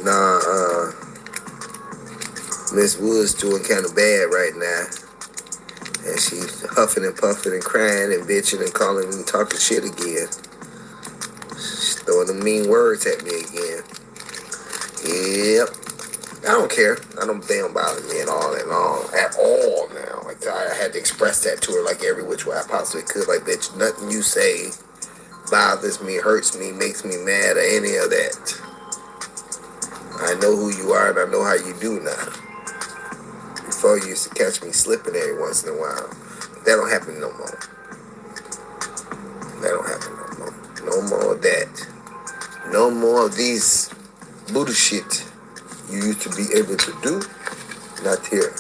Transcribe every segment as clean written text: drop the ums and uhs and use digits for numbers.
Nah, Miss Wood's doing kind of bad right now. And she's huffing and puffing and crying and bitching and calling and talking shit again. She's throwing the mean words at me again. Yep. I don't care. I don't damn bother me at all now. Like I had to express that to her like every which way I possibly could. Like, bitch, nothing you say bothers me, hurts me, makes me mad or any of that. I know who you are and I know how you do now. Before you used to catch me slipping every once in a while. But that don't happen no more. That don't happen no more. No more of that. No more of these Buddha shit you used to be able to do. Not here.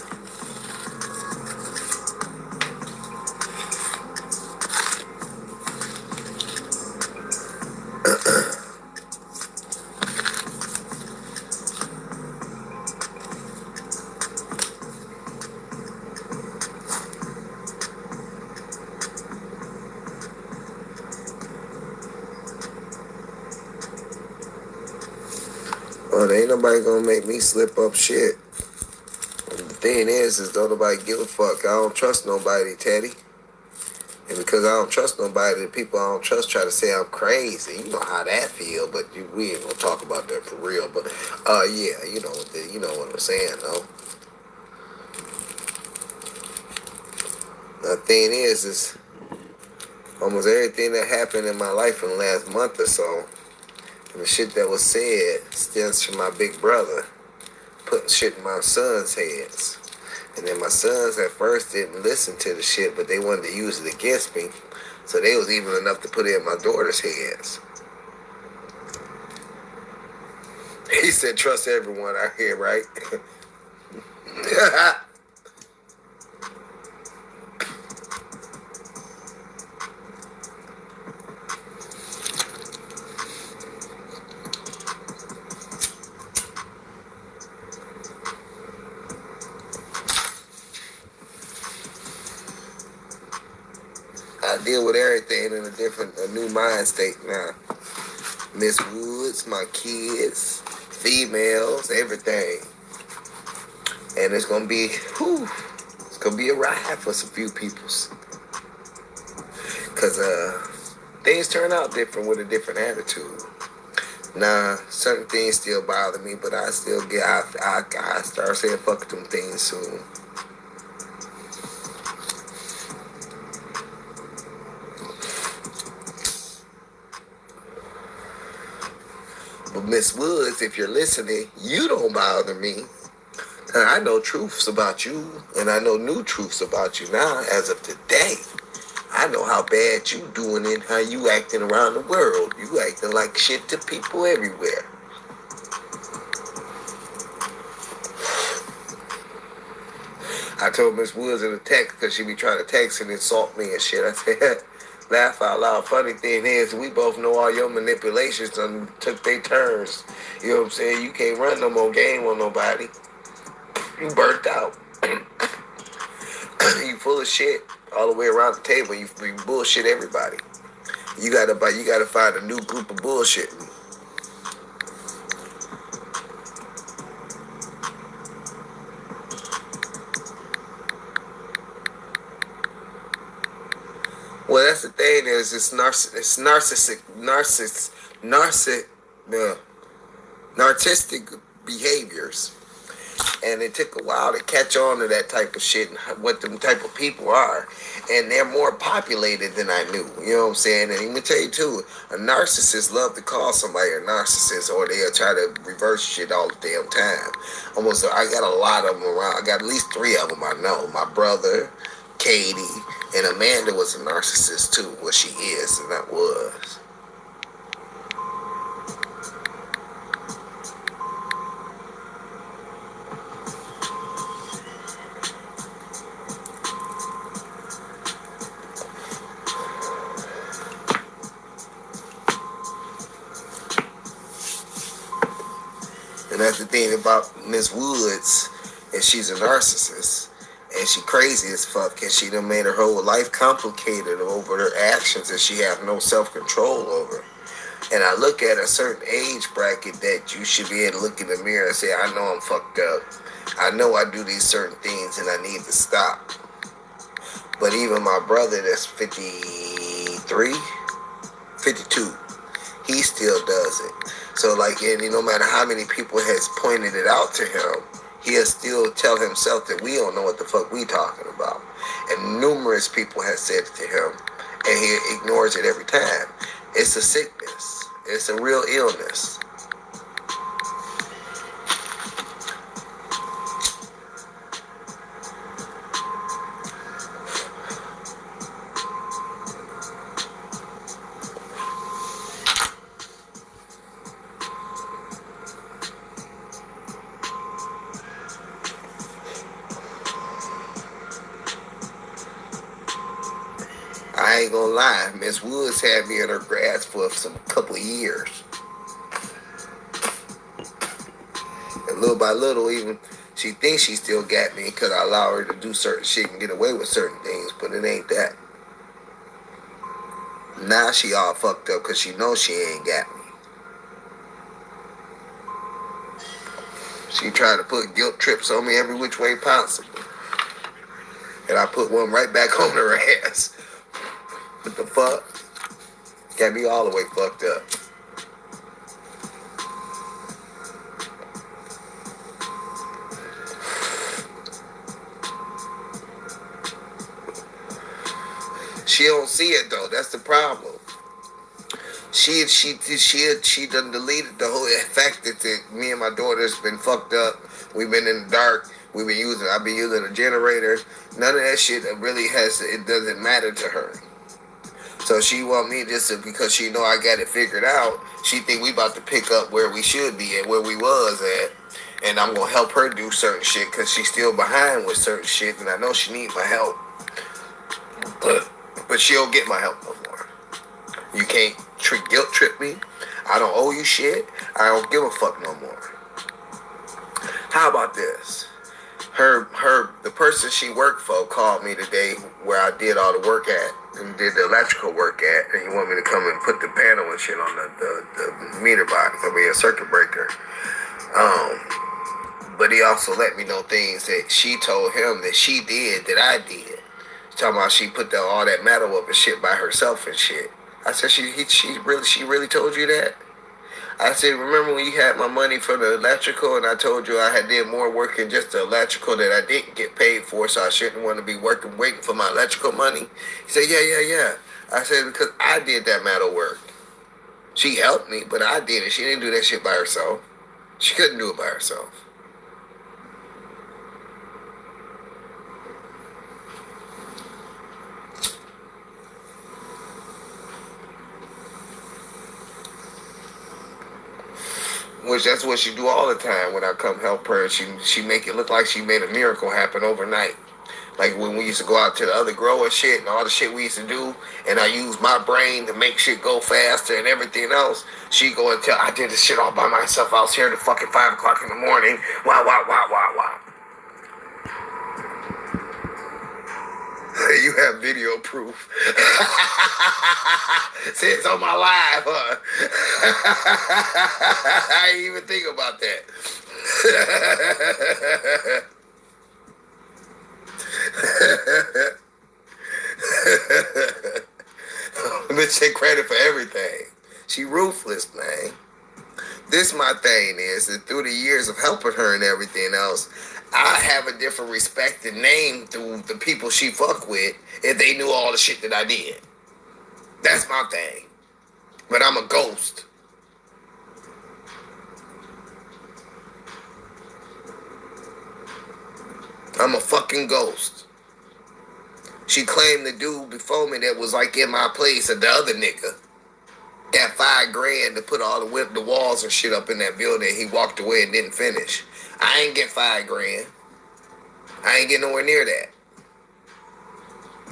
Well, there ain't nobody gonna make me slip up shit. And the thing is don't nobody give a fuck. I don't trust nobody, Teddy. And because I don't trust nobody, the people I don't trust try to say I'm crazy. You know how that feel, but we ain't gonna talk about that for real. But yeah, you know what I'm saying, though. The thing is almost everything that happened in my life in the last month or so, and the shit that was said stems from my big brother putting shit in my son's heads. And then my sons at first didn't listen to the shit, but they wanted to use it against me. So they was evil enough to put it in my daughter's heads. He said, trust everyone out here, right? I deal with everything in a new mind state now. Miss Woods, my kids, females, everything. And it's gonna be, it's gonna be a ride for some few peoples. Cause things turn out different with a different attitude. Nah, certain things still bother me, but I still I start saying fuck them things soon. But Miss Woods, if you're listening, you don't bother me. And I know truths about you, and I know new truths about you now as of today. I know how bad you doing and how you acting around the world. You acting like shit to people everywhere. I told Miss Woods in a text, because she be trying to text and insult me and shit. I said, laugh out loud. Funny thing is, we both know all your manipulations and took their turns. You know what I'm saying? You can't run no more game on nobody. You burnt out. You full of shit all the way around the table. You bullshit everybody. You gotta find a new group of bullshitting. Well, that's the thing is it's narcissistic behaviors. And it took a while to catch on to that type of shit and what them type of people are. And they're more populated than I knew. You know what I'm saying? And let me tell you too, a narcissist love to call somebody a narcissist, or they'll try to reverse shit all the damn time. Almost, I got a lot of them around. I got at least 3 of them I know. My brother, Katie, and Amanda was a narcissist too. Well, she is, and that was. And that's the thing about Miss Woods, and she's a narcissist. And she crazy as fuck, and she done made her whole life complicated over her actions that she have no self-control over. And I look at a certain age bracket that you should be able to look in the mirror and say, I know I'm fucked up. I know I do these certain things and I need to stop. But even my brother that's 53, 52, he still does it. So like, and no matter how many people has pointed it out to him, he'll still tell himself that we don't know what the fuck we talking about. And numerous people have said it to him, and he ignores it every time. It's a sickness. It's a real illness. I ain't gonna lie, Miss Woods had me in her grasp for some couple of years. And little by little, even she thinks she still got me because I allow her to do certain shit and get away with certain things, but it ain't that. Now she all fucked up because she knows she ain't got me. She tried to put guilt trips on me every which way possible. And I put one right back on her ass. What the fuck? Got me all the way fucked up. She don't see it though. That's the problem. She done deleted the whole fact that me and my daughter's been fucked up. We've been in the dark. I've been using a generator. None of that shit really it doesn't matter to her. So she want me because she know I got it figured out. She think we about to pick up where we should be at, where we was at. And I'm going to help her do certain shit because she's still behind with certain shit. And I know she needs my help. But she don't get my help no more. You can't guilt trip me. I don't owe you shit. I don't give a fuck no more. How about this? The person she worked for called me today where I did all the work at and did the electrical work at, and he wanted me to come and put the panel and shit on the meter box. A circuit breaker. But he also let me know things that she told him that she did that I did. Talking about she put all that metal up and shit by herself and shit. I said, she really told you that? I said, remember when you had my money for the electrical and I told you I had did more work than just the electrical that I didn't get paid for, so I shouldn't want to be waiting for my electrical money? He said, yeah. I said, because I did that metal work. She helped me, but I did it. She didn't do that shit by herself. She couldn't do it by herself. Which that's what she do all the time when I come help her. She make it look like she made a miracle happen overnight. Like when we used to go out to the other grower shit and all the shit we used to do, and I use my brain to make shit go faster and everything else. She go and tell, I did this shit all by myself. I was here at fucking 5 o'clock in the morning. Wow. You have video proof. Say it's on my live, huh? I didn't even think about that. Bitch take credit for everything. She ruthless, man. This my thing is that through the years of helping her and everything else, I have a different respect and name through the people she fuck with if they knew all the shit that I did. That's my thing. But I'm a ghost. I'm a fucking ghost. She claimed the dude before me that was like in my place of the other nigga got $5,000 to put all the walls and shit up in that building. He walked away and didn't finish. I ain't get $5,000. I ain't get nowhere near that.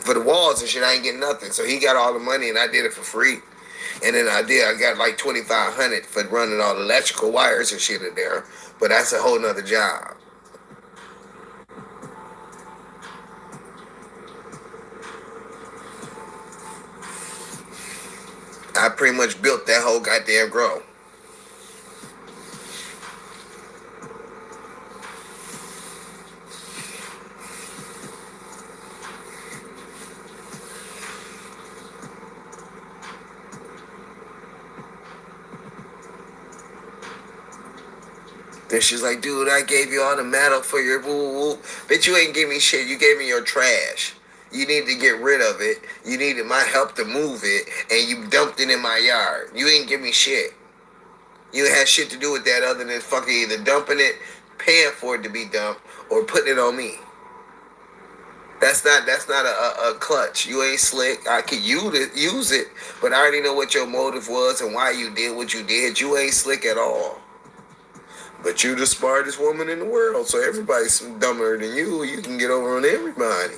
For the walls and shit, I ain't getting nothing. So he got all the money and I did it for free. And then I got like $2,500 for running all the electrical wires and shit in there. But that's a whole nother job. I pretty much built that whole goddamn grow. Then she's like, dude, I gave you all the metal for your woo woo. Bitch, you ain't give me shit. You gave me your trash. You need to get rid of it. You needed my help to move it, and you dumped it in my yard. You ain't give me shit. You ain't had shit to do with that other than fucking either dumping it, paying for it to be dumped, or putting it on me. That's not a clutch. You ain't slick. I could use it, but I already know what your motive was and why you did what you did. You ain't slick at all. But you the smartest woman in the world, so everybody's dumber than you. You can get over on everybody.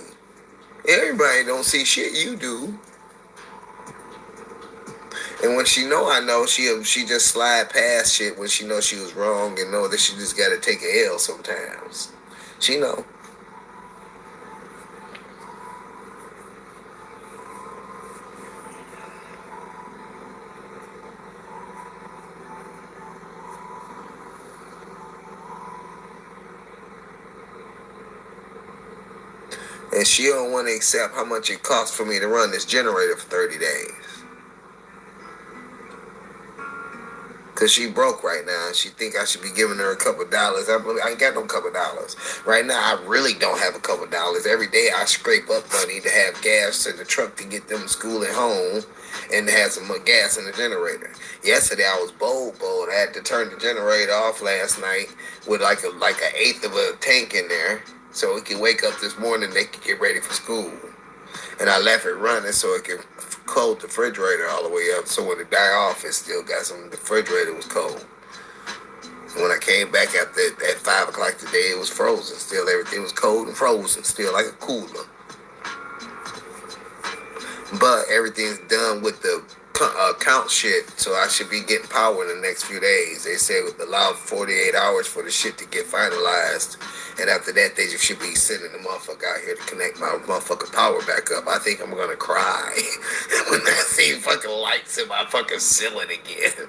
Everybody don't see shit you do. And when she know I know, she just slide past shit when she know she was wrong and know that she just gotta take a L sometimes. She know. And she don't want to accept how much it costs for me to run this generator for 30 days. Cause she broke right now, and she think I should be giving her a couple dollars. I ain't got no couple dollars right now. I really don't have a couple dollars. Every day I scrape up money to have gas to the truck to get them to school and home, and to have some gas in the generator. Yesterday I was bold. I had to turn the generator off last night with like an eighth of a tank in there, so it could wake up this morning. They could get ready for school, and I left it running so it could cold the refrigerator all the way up, so when it die off, it still got some. The refrigerator was cold. And when I came back at 5 o'clock today, it was frozen. Still, everything was cold and frozen, still like a cooler. But everything's done with the count shit, so I should be getting power in the next few days. They say allow 48 hours for the shit to get finalized, and after that, they just should be sending the motherfucker out here to connect my motherfucking power back up. I think I'm gonna cry when I see fucking lights in my fucking ceiling again.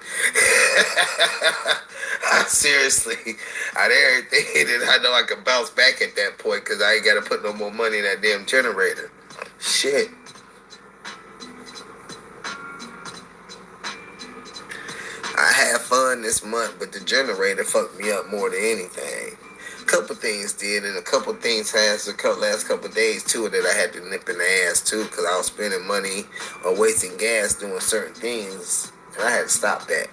Seriously, out of everything, and I know I can bounce back at that point because I ain't gotta put no more money in that damn generator. Shit. I had fun this month, but the generator fucked me up more than anything. A couple things did, and a couple things has the last couple days too that I had to nip in the ass too, because I was spending money or wasting gas doing certain things, and I had to stop that.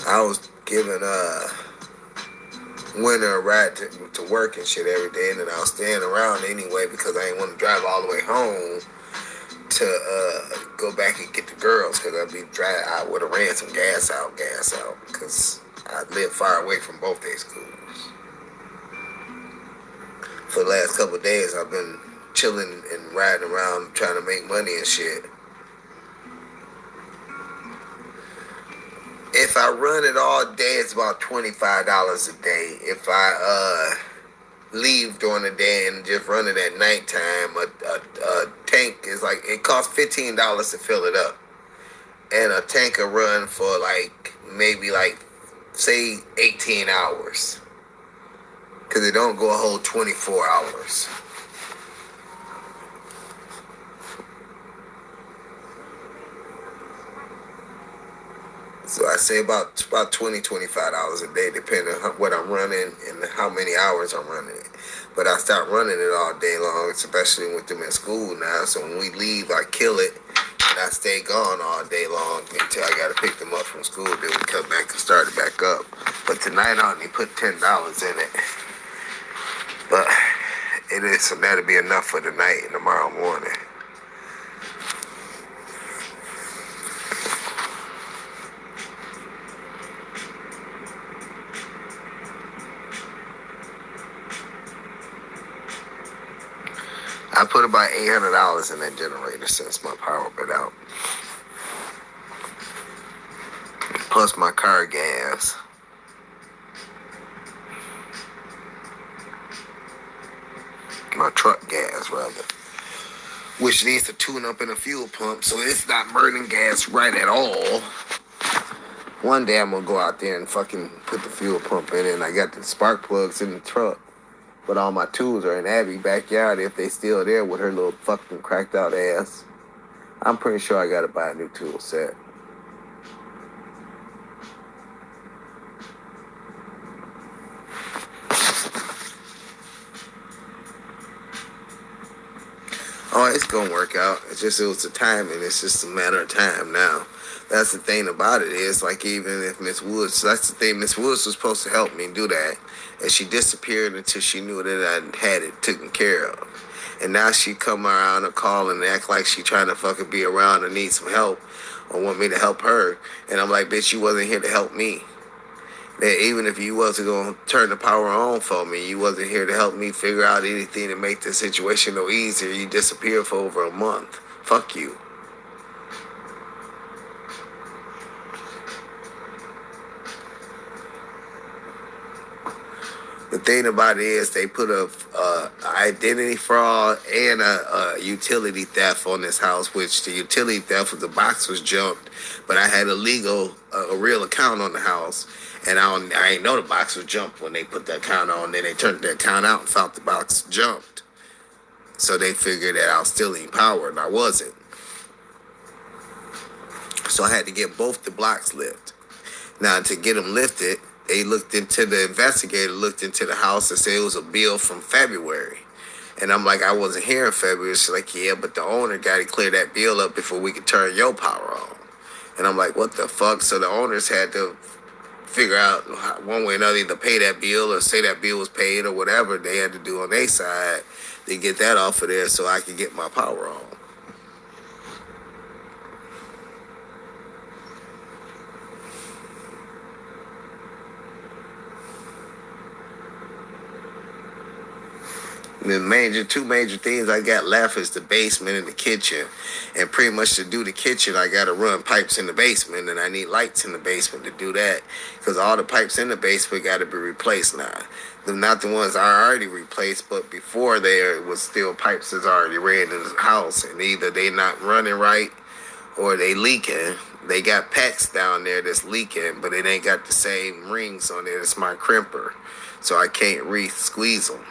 I was giving Winter a ride to work and shit every day, and then I was staying around anyway because I didn't want to drive all the way home to go back and get the girls, because I would have ran some gas out, because I live far away from both their schools. For the last couple of days, I've been chilling and riding around trying to make money and shit. If I run it all day, it's about $25 a day. If I leave during the day and just run it at nighttime, a tank is like, it costs $15 to fill it up. And a tank will run for maybe say 18 hours. Because it don't go a whole 24 hours. So I say about $20, $25 a day, depending on what I'm running and how many hours I'm running it. But I start running it all day long, especially with them in school now. So when we leave, I kill it, and I stay gone all day long until I got to pick them up from school. Then we come back and start it back up. But tonight I only put $10 in it. But it is, so that'll be enough for tonight and tomorrow morning. I put about $800 in that generator since my power been out. Plus my car gas. My truck gas, rather. Which needs to tune up in a fuel pump so it's not burning gas right at all. One day I'm gonna go out there and fucking put the fuel pump in it, and I got the spark plugs in the truck. But all my tools are in Abby's backyard if they still there with her little fucking cracked out ass. I'm pretty sure I gotta buy a new tool set. Oh, it's gonna work out. It was the timing. It's just a matter of time now. That's the thing about it is, like, even if Miss Woods, that's the thing, Miss Woods was supposed to help me do that, and she disappeared until she knew that I had it taken care of. And now she come around and call and act like she trying to fucking be around and need some help or want me to help her. And I'm like, bitch, you wasn't here to help me. That even if you wasn't going to turn the power on for me, you wasn't here to help me figure out anything to make the situation no easier. You disappeared for over a month. Fuck you. The thing about it is they put a identity fraud and a utility theft on this house, which the utility theft was the box was jumped, but I had a real account on the house, and I ain't know the box was jumped when they put that account on. Then they turned the account out and found the box jumped. So they figured that I was stealing power, and I wasn't. So I had to get both the blocks lifted. Now, to get them lifted, the investigator looked into the house and said it was a bill from February. And I'm like, I wasn't here in February. She's like, yeah, but the owner got to clear that bill up before we could turn your power on. And I'm like, what the fuck? So the owners had to figure out one way or another, either pay that bill or say that bill was paid or whatever they had to do on their side to get that off of there so I could get my power on. The two major things I got left is the basement and the kitchen. And pretty much to do the kitchen, I got to run pipes in the basement, and I need lights in the basement to do that because all the pipes in the basement got to be replaced now. They're not the ones I already replaced, but before there was still pipes that's already ran in the house, and either they not running right or they leaking. They got packs down there that's leaking, but it ain't got the same rings on it as my crimper, so I can't re-squeeze them.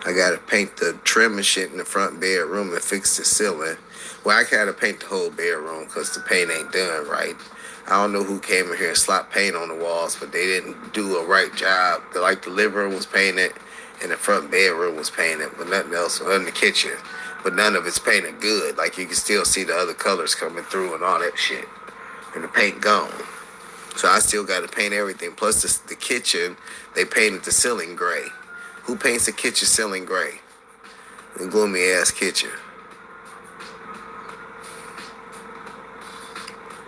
I gotta paint the trim and shit in the front bedroom and fix the ceiling. Well, I gotta paint the whole bedroom because the paint ain't done right. I don't know who came in here and slapped paint on the walls, but they didn't do a right job. Like the living room was painted and the front bedroom was painted, but nothing else, in the kitchen. But none of it's painted good. Like you can still see the other colors coming through and all that shit. And the paint gone. So I still gotta paint everything. Plus the kitchen, they painted the ceiling gray. Who paints a kitchen ceiling gray? A gloomy ass kitchen.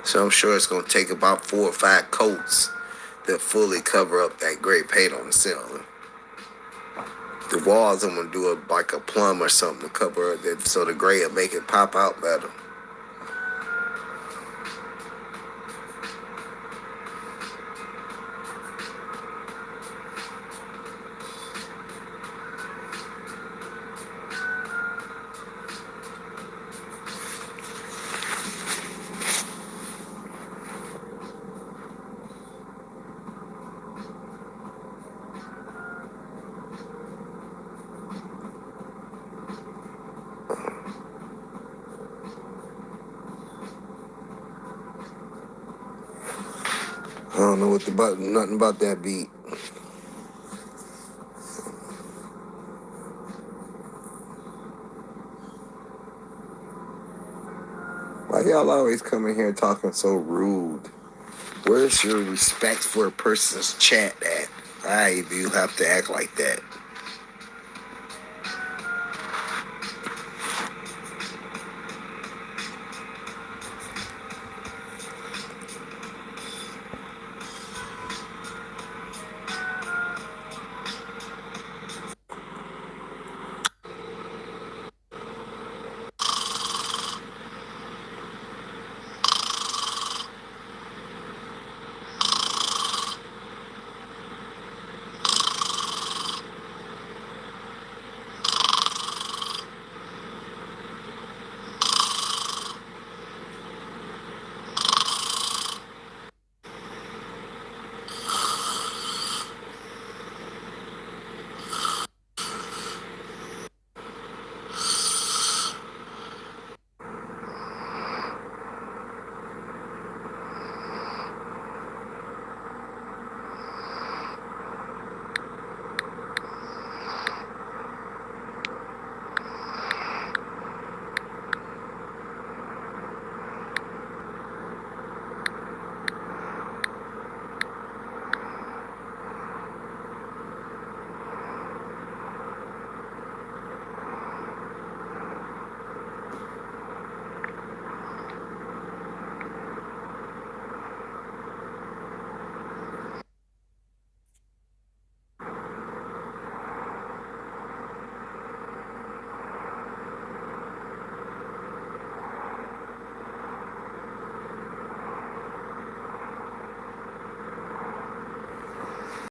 So I'm sure it's gonna take about 4 or 5 coats to fully cover up that gray paint on the ceiling. The walls, I'm gonna do like a plum or something to cover it so the gray will make it pop out better. I don't know nothing about that beat. Why y'all always come in here talking so rude? Where's your respect for a person's chat at? Why do you have to act like that?